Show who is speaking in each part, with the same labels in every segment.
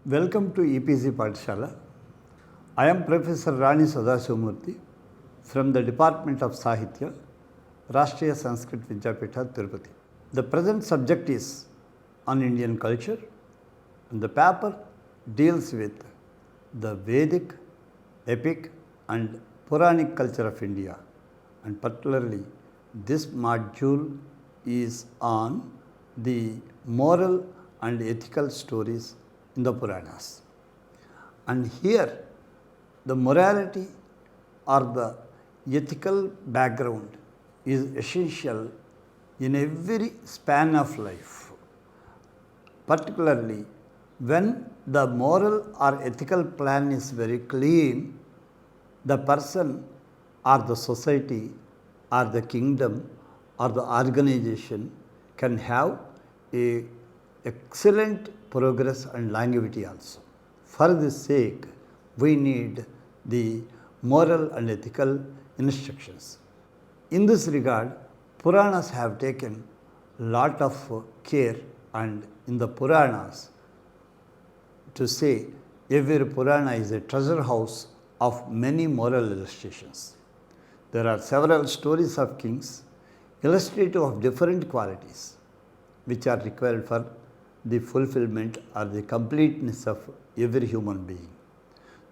Speaker 1: Welcome to EPC Pathshala. I am Professor Rani Sadashivamurthy from the Department of Sahitya, Rashtriya Sanskrit Vidyapitha, Tirupati. The present subject is on Indian culture, and the paper deals with the Vedic, epic and Puranic culture of India, and particularly this module is on the moral and ethical stories in the Puranas. And here the morality or the ethical background is essential in every span of life, particularly when the moral or ethical plan is very clean, the person or the society or the kingdom or the organization can have a excellent progress and longevity also. For this sake, we need the moral and ethical instructions. In this regard, Puranas have taken lot of care, and in the Puranas, to say every Purana is a treasure house of many moral illustrations. There are several stories of kings illustrative of different qualities which are required for the fulfillment or the completeness of every human being.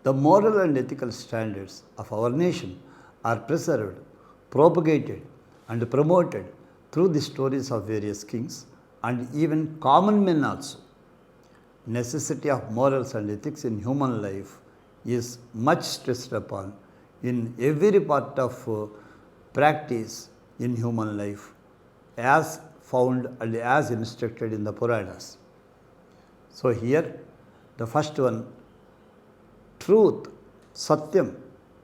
Speaker 1: The moral and ethical standards of our nation are preserved, propagated and promoted through the stories of various kings and even common men also. Necessity of morals and ethics in human life is much stressed upon in every part of practice in human life as found and as instructed in the Puranas. So here the first one, truth, Satyam,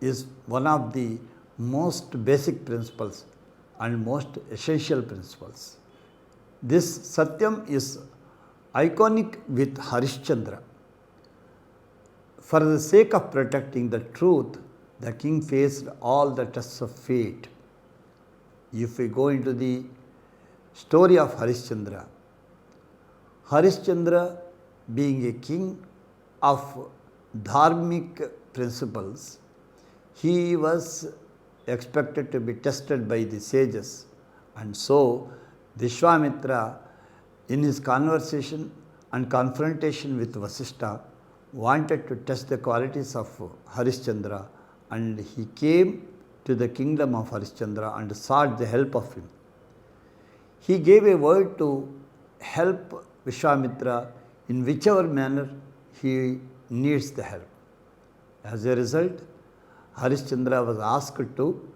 Speaker 1: is one of the most basic principles and most essential principles. This Satyam is iconic with Harishchandra. For the sake of protecting the truth, the king faced all the tests of fate. If we go into the story of Harishchandra, Harishchandra being a king of dharmic principles, he was expected to be tested by the sages, and so Vishwamitra, in his conversation and confrontation with Vasishtha, wanted to test the qualities of Harishchandra, and he came to the kingdom of Harishchandra and sought the help of him. He gave a word to help Vishwamitra in whichever manner he needs the help. As a result, Harishchandra was asked to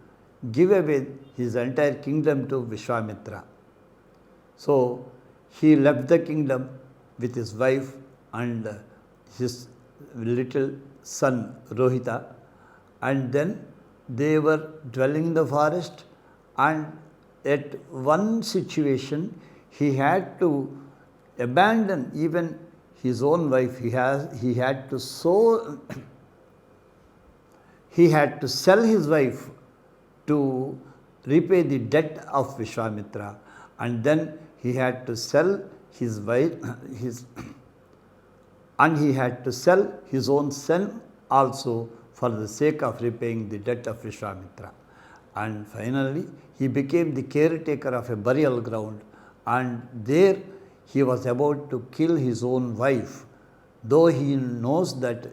Speaker 1: give away his entire kingdom to Vishwamitra. So he left the kingdom with his wife and his little son Rohita, and then they were dwelling in the forest, and at one situation he had to abandon even his own wife. He had to sell his wife to repay the debt of Vishwamitra, and then he had to sell his wife, and he had to sell his own son also for the sake of repaying the debt of Vishwamitra. And finally, he became the caretaker of a burial ground, and there he was about to kill his own wife. Though he knows that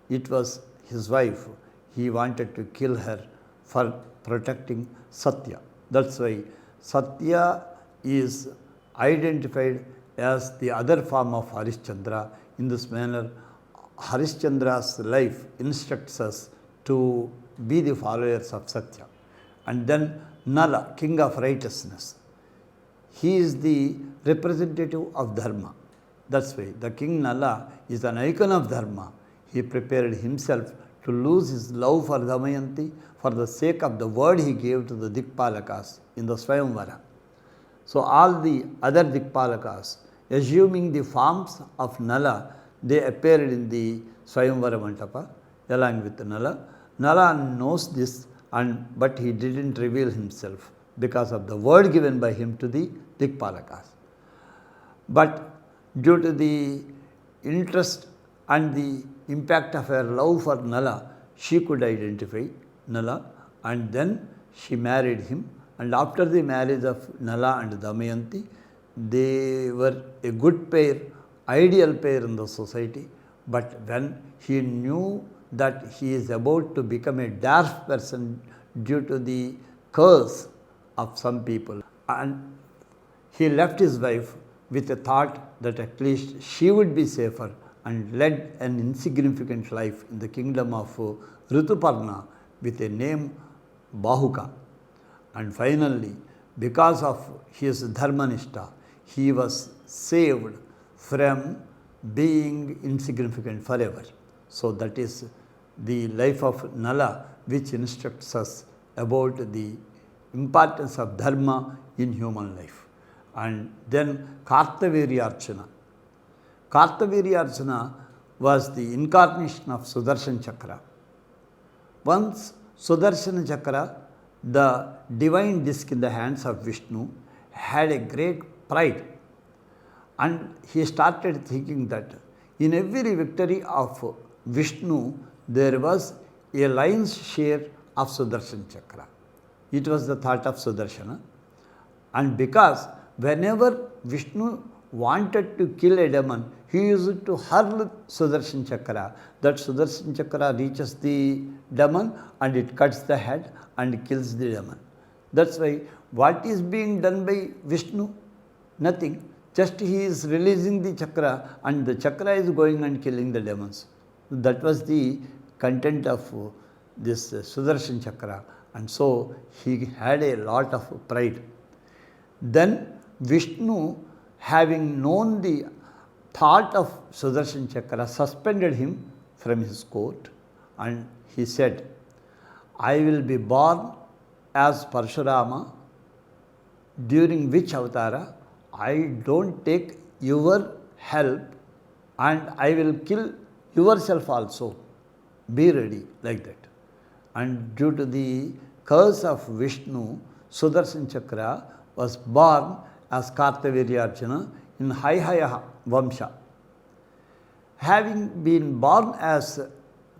Speaker 1: it was his wife, he wanted to kill her for protecting Satya. That's why Satya is identified as the other form of Harishchandra. In this manner, Harishchandra's life instructs us to be the followers of Satya. And then Nala, king of righteousness. He is the representative of Dharma. That's why the king Nala is an icon of Dharma. He prepared himself to lose his love for Damayanti for the sake of the word he gave to the Dikpalakas in the Swayamvara. So all the other Dikpalakas, assuming the forms of Nala, they appeared in the Swayamvara Mantapa along with Nala. Nala knows this, but he didn't reveal himself because of the word given by him to the Dikpalakas. But due to the interest and the impact of her love for Nala, she could identify Nala, and then she married him. And after the marriage of Nala and Damayanti, they were a good pair, ideal pair in the society. But when he knew that he is about to become a daft person due to the curse of some people, and he left his wife with a thought that at least she would be safer, and led an insignificant life in the kingdom of Rituparna with a name Bahuka. And finally, because of his dharmanishta, he was saved from being insignificant forever. So that is the life of Nala, which instructs us about the importance of dharma in human life. And then Kartavirya Archana was the incarnation of Sudarshan Chakra. Once Sudarshan Chakra, the divine disc in the hands of Vishnu, had a great pride, and he started thinking that in every victory of Vishnu there was a lion's share of Sudarshan Chakra. It was the thought of Sudarshana. And because whenever Vishnu wanted to kill a demon, he used to hurl Sudarshan Chakra. That Sudarshan Chakra reaches the demon and it cuts the head and kills the demon. That's why what is being done by Vishnu? Nothing. Just he is releasing the chakra and the chakra is going and killing the demons. That was the content of this Sudarshan Chakra, and so he had a lot of pride. Then Vishnu, having known the thought of Sudarshan Chakra, suspended him from his court, and he said, I will be born as Parshurama, during which avatara I don't take your help, and I will kill yourself also. Be ready, like that. And due to the curse of Vishnu, Sudarshan Chakra was born as Kartavirya in Haihaya Vamsha. Having been born as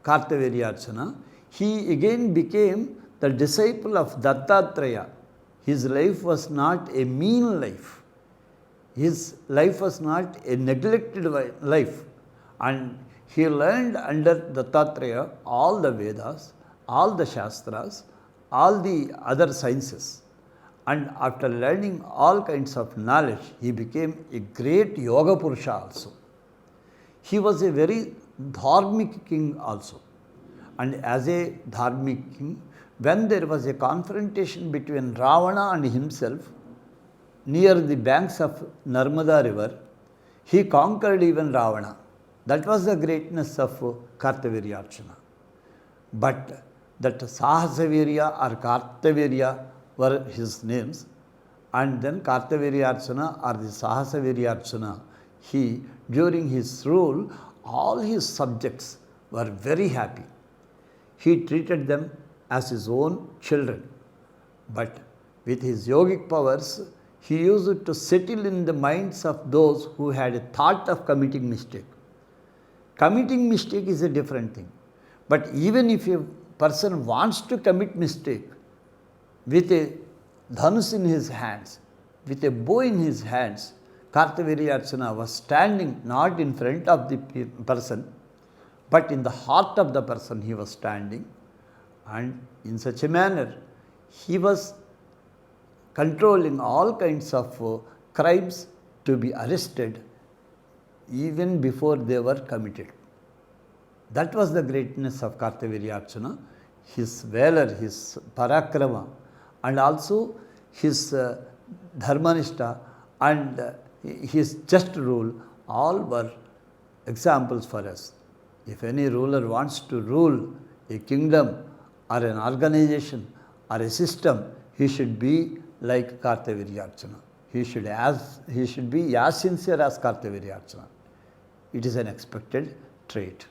Speaker 1: Kartavirya, he again became the disciple of Dattatreya. His life was not a mean life. His life was not a neglected life. And he learned under Dattatreya all the Vedas, all the Shastras, all the other sciences. And after learning all kinds of knowledge, he became a great Yoga Purusha also. He was a very dharmic king also. And as a dharmic king, when there was a confrontation between Ravana and himself near the banks of Narmada river, he conquered even Ravana. That was the greatness of Kartavirya Archana. But that Sahasavirya or Kartavirya were his names, and then Kartavirya Archana or the Sahasavirya Archana, he, during his rule, all his subjects were very happy. He treated them as his own children. But with his yogic powers, he used to settle in the minds of those who had a thought of committing mistake. Committing mistake is a different thing. But even if a person wants to commit mistake, with a dhanus in his hands, with a bow in his hands, Kartavirya Archana was standing not in front of the person, but in the heart of the person he was standing. And in such a manner, he was controlling all kinds of crimes to be arrested even before they were committed. That was the greatness of Kartavirya Archana, his valor, his parakrama, and also his dharmanishta and his just rule, all were examples for us. If any ruler wants to rule a kingdom or an organization or a system, he should be like Kartavirya Archana. He should be as sincere as Kartavirya Archana. It is an expected trait.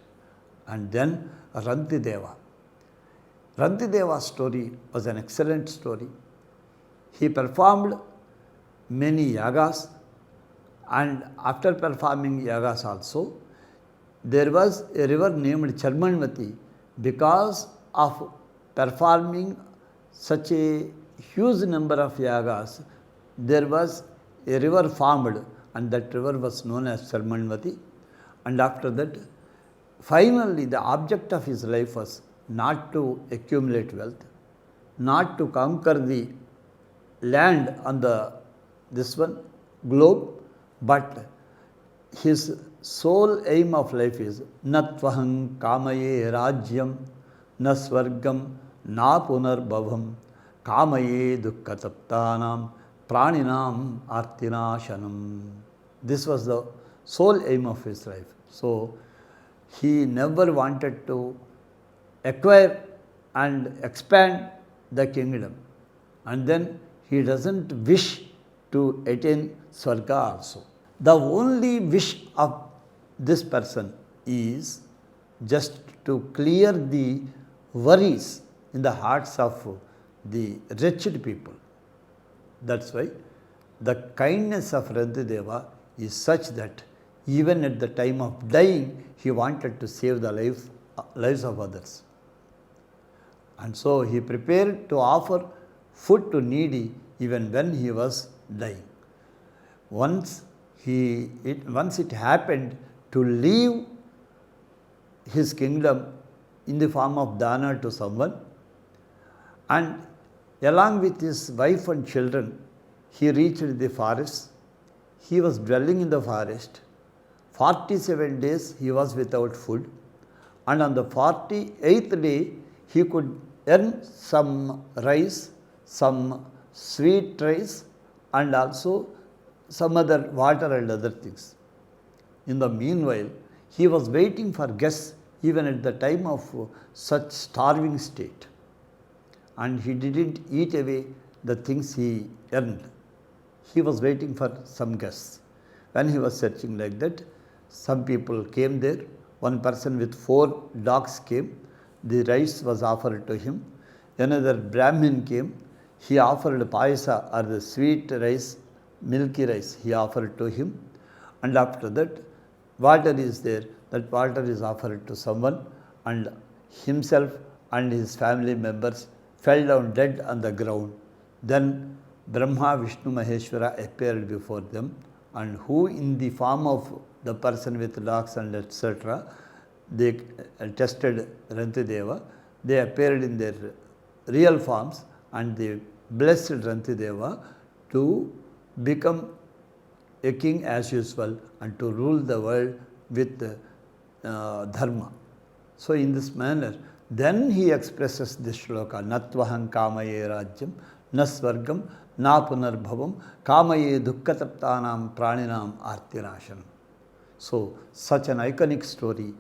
Speaker 1: And then Rantideva. Rantideva's story was an excellent story. He performed many yagas, and after performing yagas also, there was a river named Charmanvati. Because of performing such a huge number of yagas, there was a river formed, and that river was known as Charmanvati. And after that, finally, the object of his life was not to accumulate wealth, not to conquer the land on the globe, but his sole aim of life is Natvaham Kamaye Rajyam Na Swargam Na Punarbhavam Kamaye Dukkataptanam Praninam Artinashanam. This was the sole aim of his life. So, he never wanted to acquire and expand the kingdom, and then he doesn't wish to attain Swarga also. The only wish of this person is just to clear the worries in the hearts of the wretched people. That's why the kindness of Rantideva is such that even at the time of dying, he wanted to save the lives of others. And so he prepared to offer food to needy even when he was dying. Once it happened to leave his kingdom in the form of dana to someone, and along with his wife and children, he reached the forest. He was dwelling in the forest. 47 days he was without food, and on the 48th day he could earn some rice, some sweet rice, and also some other water and other things. In the meanwhile, he was waiting for guests even at the time of such starving state, and he didn't eat away the things he earned. He was waiting for some guests. When he was searching like that, some people came there. One person with 4 dogs came. The rice was offered to him. Another Brahmin came. He offered payasa, or the sweet rice, milky rice, he offered to him. And after that, water is there. That water is offered to someone, and himself and his family members fell down dead on the ground. Then Brahma, Vishnu, Maheshwara appeared before them, and who in the form of the person with dogs and etc., they tested Rantideva. They appeared in their real forms, and they blessed Rantideva to become a king as usual and to rule the world with dharma. So in this manner, then he expresses this shloka, Natvaham Kamaye Rajyam Na Swargam Na Punarbhavam Kamaye Dukkataptanam Praninam Artinashanam. So such an iconic story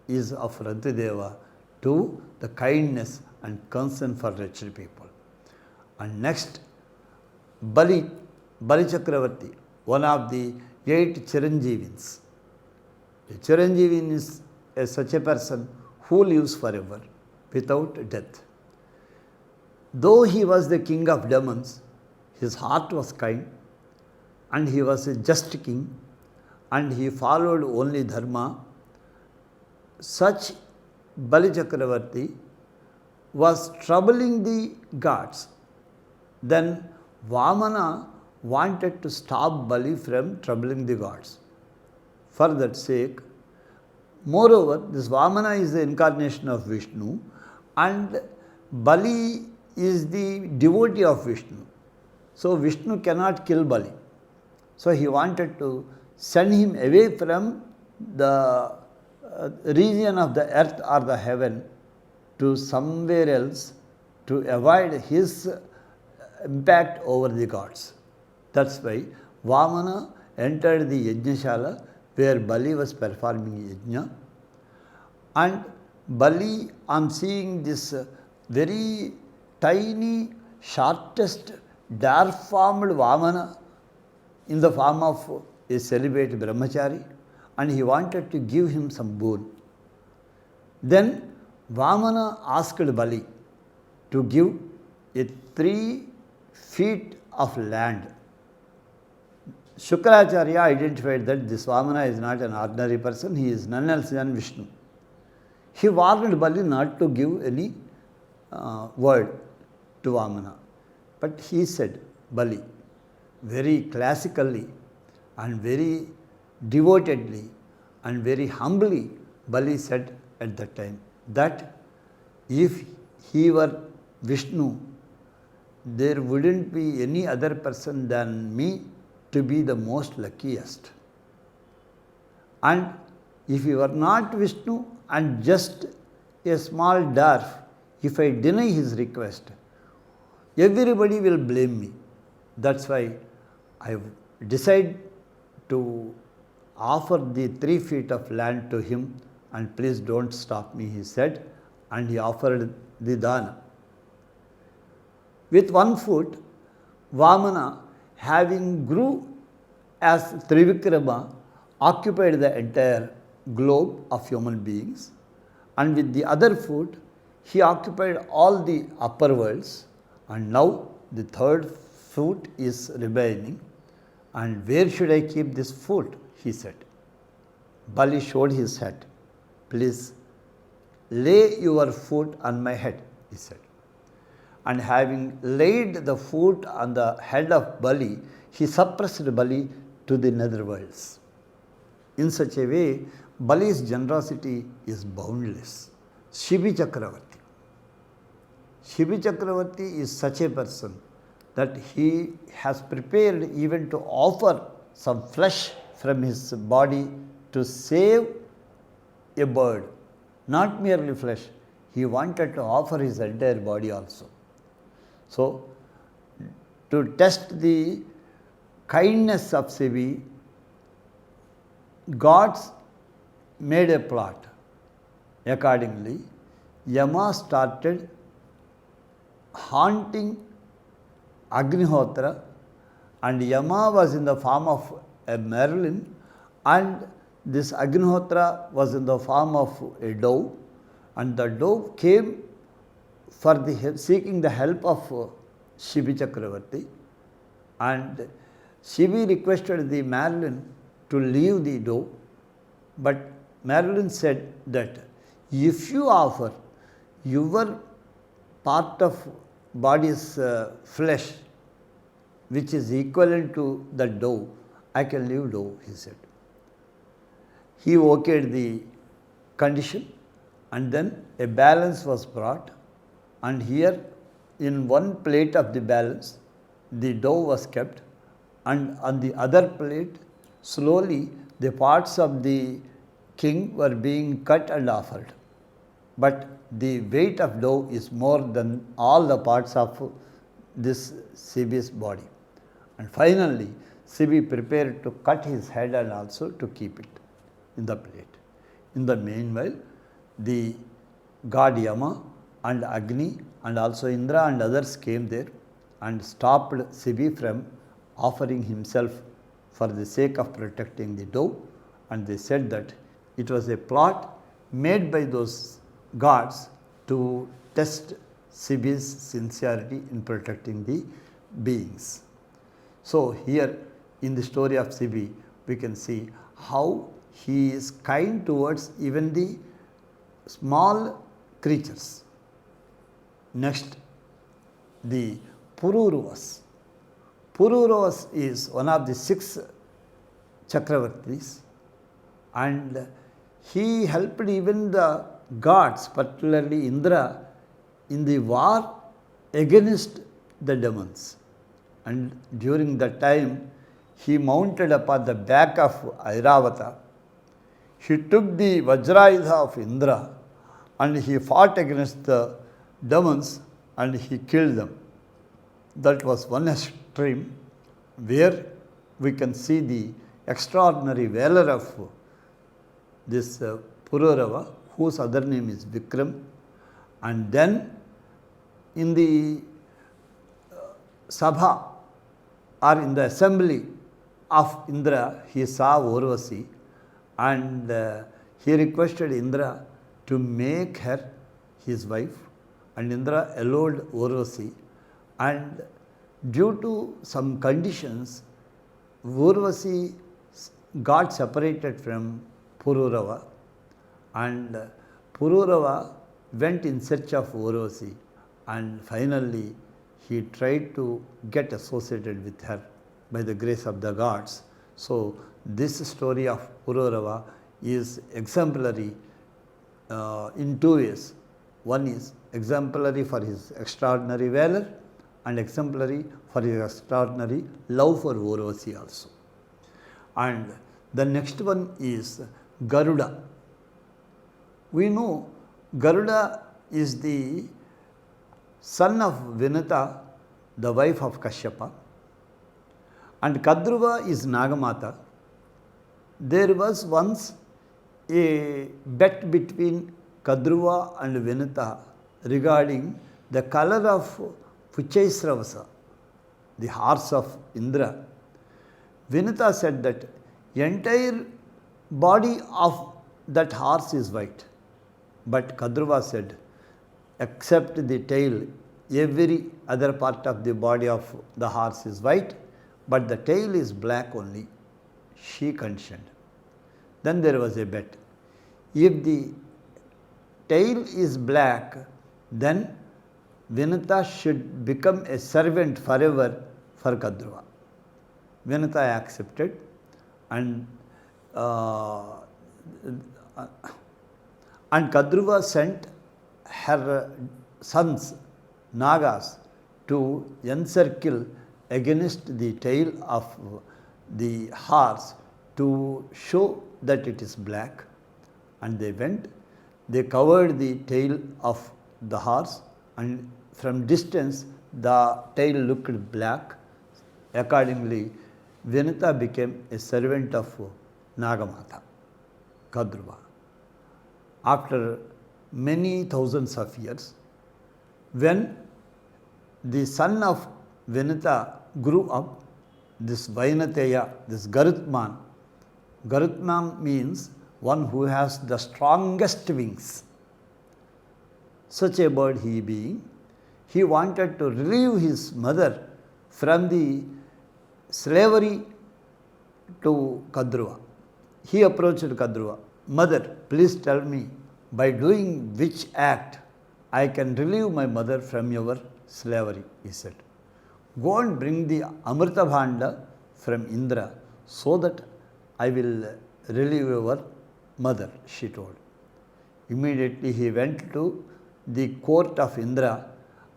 Speaker 1: is of Rantideva to the kindness and concern for wretched people. And next, Bali Chakravarti, one of the 8 Chiranjeevins. A Chiranjeevin is such a person who lives forever without death. Though he was the king of demons, his heart was kind, and he was a just king, and he followed only dharma. Such Bali Chakravarti was troubling the gods. Then Vamana wanted to stop Bali from troubling the gods. For that sake, moreover, this Vamana is the incarnation of Vishnu, and Bali is the devotee of Vishnu. So Vishnu cannot kill Bali. So he wanted to send him away from the region of the earth or the heaven to somewhere else to avoid his impact over the gods. That's why Vamana entered the Yajnashala where Bali was performing Yajna, and Bali, on seeing this very tiny, shortest, dark-formed Vamana in the form of a celibate brahmachari, and he wanted to give him some boon. Then Vamana asked Bali to give a 3 feet of land. Shukracharya identified that this Vamana is not an ordinary person, he is none else than Vishnu. He warned Bali not to give any word to Vamana. But he said, Bali, very classically and very devotedly and very humbly, Bali said at that time that if he were Vishnu, there wouldn't be any other person than me to be the most luckiest. And if he were not Vishnu and just a small dwarf, if I deny his request, everybody will blame me. That's why I decided to offer the 3 feet of land to him, and please don't stop me, he said, and he offered the dana. With 1 foot, Vamana, having grew as Trivikrama, occupied the entire globe of human beings, and with the other foot, he occupied all the upper worlds, and now the 3rd foot is remaining. And where should I keep this foot? He said. Bali showed his head. Please lay your foot on my head, he said. And having laid the foot on the head of Bali, he suppressed Bali to the nether worlds. In such a way, Bali's generosity is boundless. Shibi Chakravarti. Shibi Chakravarti is such a person that he has prepared even to offer some flesh from his body to save a bird. Not merely flesh, he wanted to offer his entire body also. So, to test the kindness of Shivi, gods made a plot. Accordingly, Yama started haunting Agnihotra, and Yama was in the form of a Merlin, and this Agnihotra was in the form of a dove, and the dove came for the seeking the help of Shibi Chakravarti, and Shibi requested the Merlin to leave the dove, but Merlin said that if you offer your part of body's flesh, which is equivalent to the dove, I can leave dove, he said. He okayed the condition, and then a balance was brought, and here in one plate of the balance, the dove was kept, and on the other plate, slowly the parts of the king were being cut and offered. But the weight of dove is more than all the parts of this Shibi's body. And finally, Shibi prepared to cut his head and also to keep it in the plate. In the meanwhile, the god Yama and Agni and also Indra and others came there and stopped Shibi from offering himself for the sake of protecting the dove, and they said that it was a plot made by those gods to test Shibi's sincerity in protecting the beings. So here in the story of Shibi, we can see how he is kind towards even the small creatures. Next, the Pururuvas. Pururuvas is one of the 6 Chakravartis, and he helped even the gods, particularly Indra, in the war against the demons. And during that time, he mounted upon the back of Airavata. He took the Vajrayudha of Indra and he fought against the demons and he killed them. That was one extreme where we can see the extraordinary valor of this Pururava, whose other name is Vikram. And then in the Sabha or in the assembly of Indra, he saw Urvasi and he requested Indra to make her his wife, and Indra allowed Urvasi, and due to some conditions, Urvasi got separated from Pururava, and Pururava went in search of Urvasi, and finally he tried to get associated with her by the grace of the gods. So this story of Pururava is exemplary in two ways. One is exemplary for his extraordinary valor and exemplary for his extraordinary love for Urvasi also. And the next one is Garuda. We know Garuda is the son of Vinata, the wife of Kashyapa, and Kadruva is Nagamata. There was once a bet between Kadruva and Vinata regarding the color of Puchaisravasa, the horse of Indra. Vinata said that entire body of that horse is white, but Kadruva said, except the tail, every other part of the body of the horse is white, but the tail is black only. She consented. Then there was a bet. If the tail is black, then Vinata should become a servant forever for Kadruva. Vinata accepted, and Kadruva sent her sons, Nagas, to encircle against the tail of the horse to show that it is black. And they went, they covered the tail of the horse, and from distance the tail looked black. Accordingly, Vinata became a servant of Nagamata, Kadruva. After many thousands of years, when the son of Vinata grew up, this Vainateya, this Garutman means one who has the strongest wings. Such a bird he being, he wanted to relieve his mother from the slavery to Kadruva. He approached Kadruva. Mother, please tell me, by doing which act I can relieve my mother from your slavery, he said. Go and bring the Amrita Bhanda from Indra so that I will relieve your mother, she told. Immediately he went to the court of Indra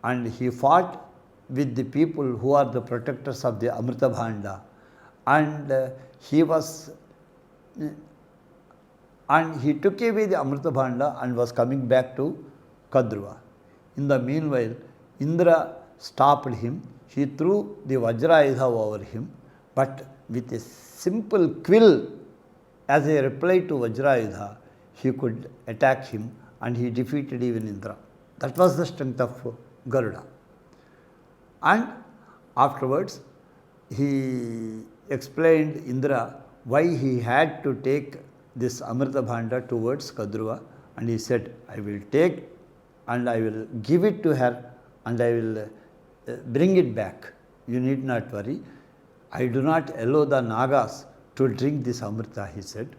Speaker 1: and he fought with the people who are the protectors of the Amrita Bhanda, and he took away the Amrita Bhanda and was coming back to Kadruva. In the meanwhile, Indra stopped him. He threw the Vajrayudha over him, but with a simple quill as a reply to Vajrayudha, he could attack him and he defeated even Indra. That was the strength of Garuda. And afterwards, he explained Indra why he had to take this Amrita Bhanda towards Kadruva, and he said, I will take and I will give it to her and I will bring it back. You need not worry. I do not allow the Nagas to drink this Amrita, he said.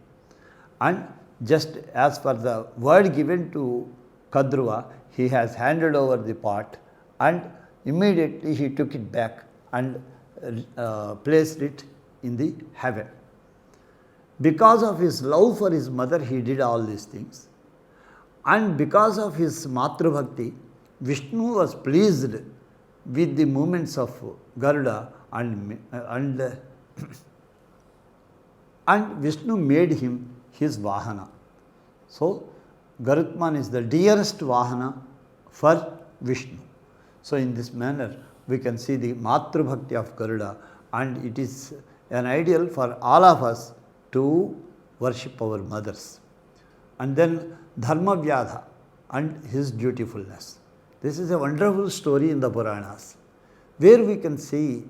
Speaker 1: And just as per the word given to Kadruva, he has handed over the pot, and immediately he took it back and placed it in the heaven. Because of his love for his mother, he did all these things. And because of his Matru Bhakti, Vishnu was pleased with the movements of Garuda, and Vishnu made him his Vahana. So, Garutman is the dearest Vahana for Vishnu. So, in this manner, we can see the Matru Bhakti of Garuda, and it is an ideal for all of us to worship our mothers. And then Dharma Vyadha and his dutifulness. This is a wonderful story in the Puranas, where we can see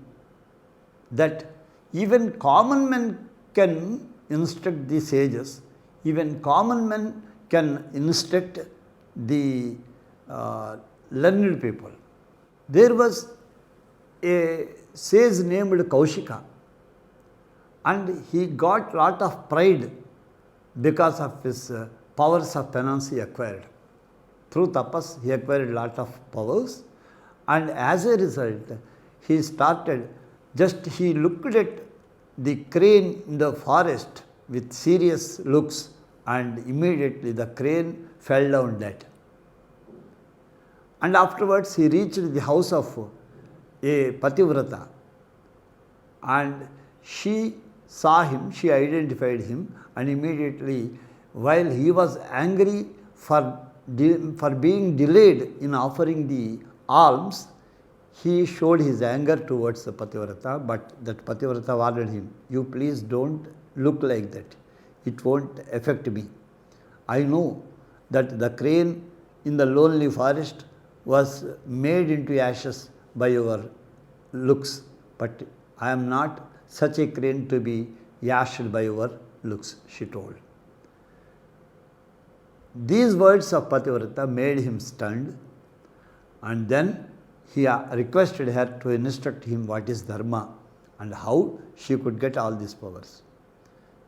Speaker 1: that even common men can instruct the sages, even common men can instruct the learned people. There was a sage named Kaushika, and he got lot of pride because of his powers of penance he acquired. Through tapas, he acquired lot of powers, and as a result, he started, just he looked at the crane in the forest with serious looks, and immediately the crane fell down dead. And afterwards, he reached the house of a Pativrata, and she saw him, she identified him, and immediately, while he was angry for being delayed in offering the alms, he showed his anger towards the Pativrata, but that Pativrata warned him, you please don't look like that, it won't affect me. I know that the crane in the lonely forest was made into ashes by your looks, but I am not such a crane to be ashed by your looks, she told. These words of Pativrata made him stunned, and then he requested her to instruct him what is dharma and how she could get all these powers.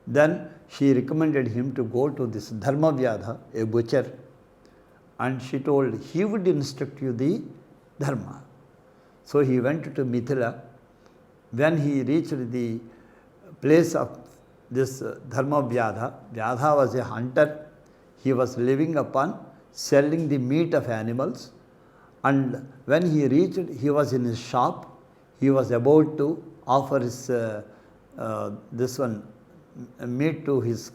Speaker 1: Then she recommended him to go to this Dharmavyadha, a butcher, and she told he would instruct you the dharma. So he went to Mithila. When he reached the place of this Dharmavyadha, Vyadha was a hunter. He was living upon selling the meat of animals, and when he reached, he was in his shop. He was about to offer his meat to his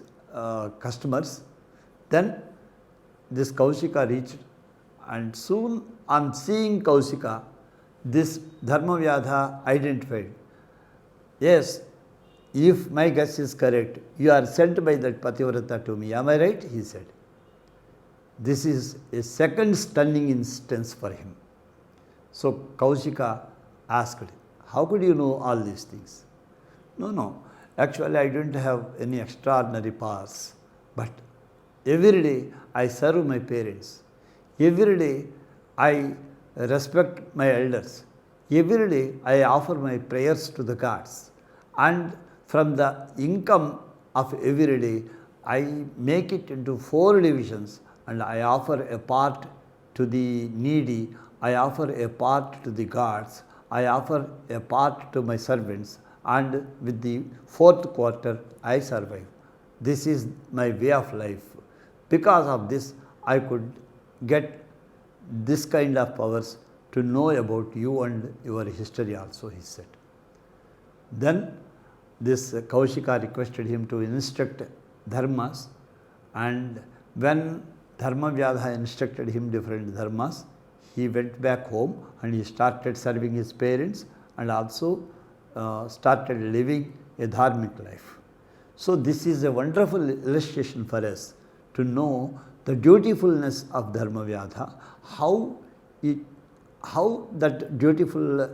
Speaker 1: customers. Then this Kaushika reached, and soon on seeing Kaushika, this Dharmavyadha identified, yes, if my guess is correct, you are sent by that Pativrata to me. Am I right? He said. This is a second stunning instance for him. So Kaushika asked, how could you know all these things? No, actually I don't have any extraordinary powers, but every day I serve my parents. Every day I respect my elders. Every day I offer my prayers to the gods. And from the income of every day, I make it into 4 divisions, and I offer a part to the needy, I offer a part to the gods, I offer a part to my servants, and with the 4th quarter I survive. This is my way of life. Because of this, I could get this kind of powers to know about you and your history also, he said. Then this Kaushika requested him to instruct dharmas, and when Dharmavyadha instructed him different dharmas, he went back home and he started serving his parents and also started living a dharmic life. So this is a wonderful illustration for us to know the dutifulness of Dharmavyadha, how that dutiful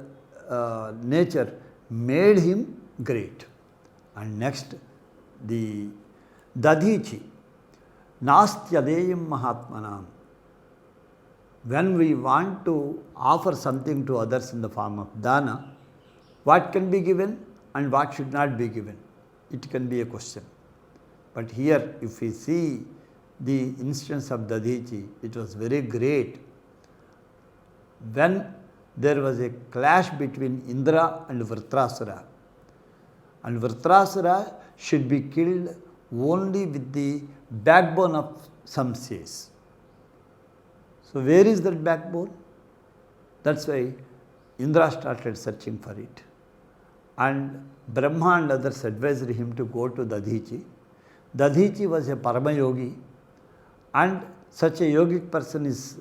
Speaker 1: nature made him great. And next, the Dadhichi, Nastyadeyam Mahatmanam. When we want to offer something to others in the form of dana, what can be given and what should not be given? It can be a question. But here, if we see the instance of Dadhichi, it was very great. When there was a clash between Indra and Vritrasura, and Vritrasura should be killed only with the backbone of some says. So where is that backbone? That's why Indra started searching for it. And Brahma and others advised him to go to Dadhichi. Dadhichi was a Parama yogi, and such a yogic person is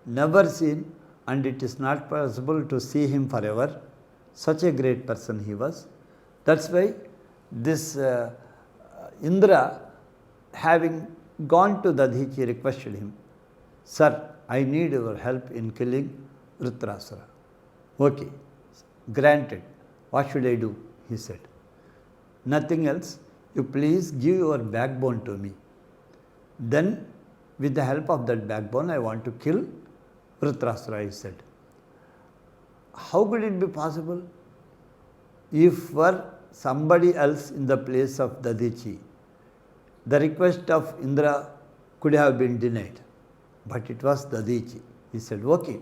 Speaker 1: never seen, and it is not possible to see him forever. Such a great person he was. That's why this Indra, having gone to Dadhichi, requested him, Sir, I need your help in killing Vritrasura. Okay, granted. What should I do? He said. Nothing else. You please give your backbone to me. Then, with the help of that backbone, I want to kill Vritrasura, he said. How could it be possible? If were somebody else in the place of Dadichi, the request of Indra could have been denied. But it was Dadichi. He said, okay,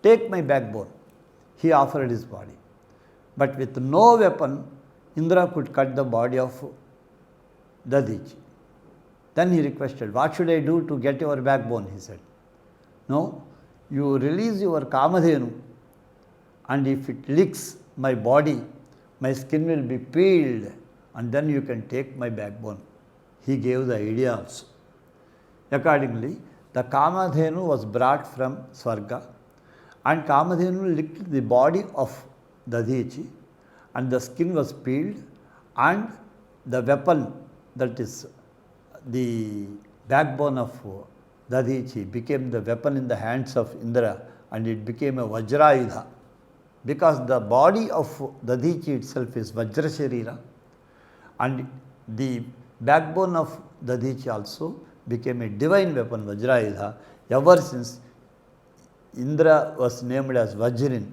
Speaker 1: take my backbone. He offered his body. But with no weapon, Indra could cut the body of Dadichi. Then he requested, what should I do to get your backbone? He said, no, you release your Kamadhenu, and if it licks my body, my skin will be peeled, and then you can take my backbone. He gave the idea also. Accordingly, the Kamadhenu was brought from Swarga, and Kamadhenu licked the body of Dadichi, and the skin was peeled, and the weapon, that is the backbone of Dadichi, became the weapon in the hands of Indra, and it became a Vajrayudha. Because the body of Dadichi itself is Vajra Sharira, and the backbone of Dadichi also became a divine weapon, Vajrayudha. Ever since Indra was named as Vajrin.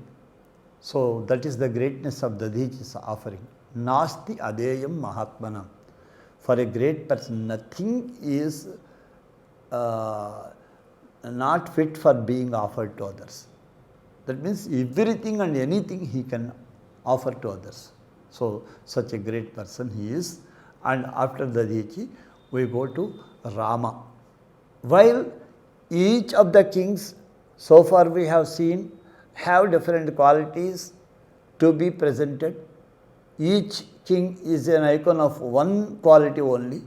Speaker 1: So that is the greatness of Dadichi's offering. Nasti adeyam mahatmanam. For a great person, nothing is not fit for being offered to others. That means everything and anything he can offer to others. So such a great person he is. And after Dadichi, we go to Rama. While each of the kings, so far we have seen, have different qualities to be presented. Each king is an icon of one quality only.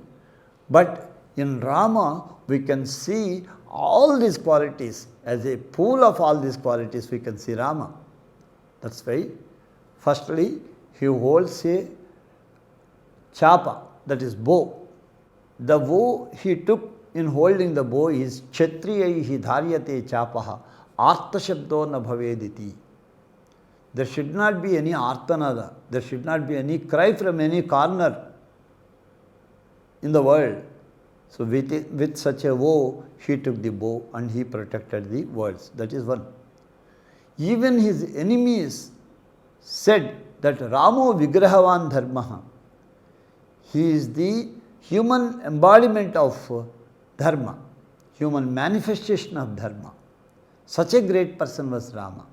Speaker 1: But in Rama, we can see all these qualities. As a pool of all these qualities, we can see Rama. That's why, firstly, he holds a chapa, that is bow. The bow he took in holding the bow is Kshatriyaihi dharyate chapaha artha shabdo na bhavediti. There should not be any artanada, there should not be any cry from any corner in the world. So with such a woe, he took the bow and he protected the worlds. That is one. Even his enemies said that Ramo Vigrahavan Dharmaha. He is the human embodiment of Dharma, human manifestation of Dharma. Such a great person was Rama.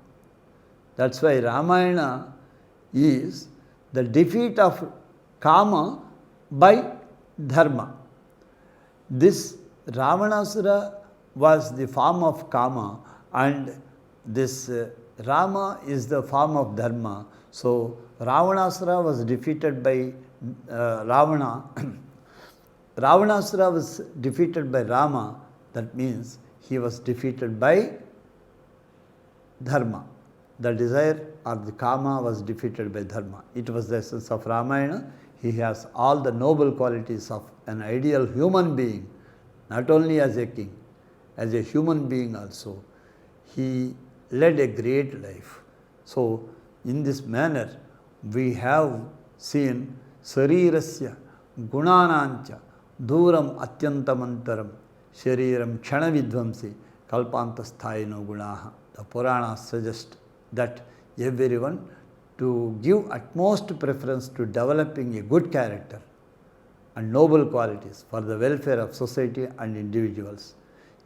Speaker 1: That's why Ramayana is the defeat of Kama by Dharma. This Ravanasura was the form of Kama, and this Rama is the form of Dharma. So Ravanasura was defeated by Ravana. Ravanasura was defeated by Rama. That means he was defeated by Dharma. The desire or the Kama was defeated by Dharma. It was the essence of Ramayana. He has all the noble qualities of an ideal human being, not only as a king, as a human being also. He led a great life. So, in this manner, we have seen Sarirasya Gunanancha Duram Atyantamantaram Shariram Ksanavidvamsi Kalpantasthayino Gunaha. The Puranas suggest that everyone to give utmost preference to developing a good character and noble qualities for the welfare of society and individuals.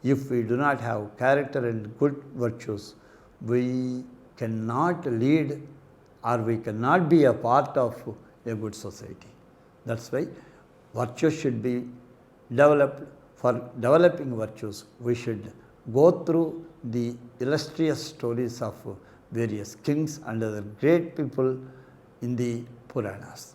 Speaker 1: If we do not have character and good virtues, we cannot lead or we cannot be a part of a good society. That's why virtues should be developed. For developing virtues, we should go through the illustrious stories of various kings and other great people in the Puranas.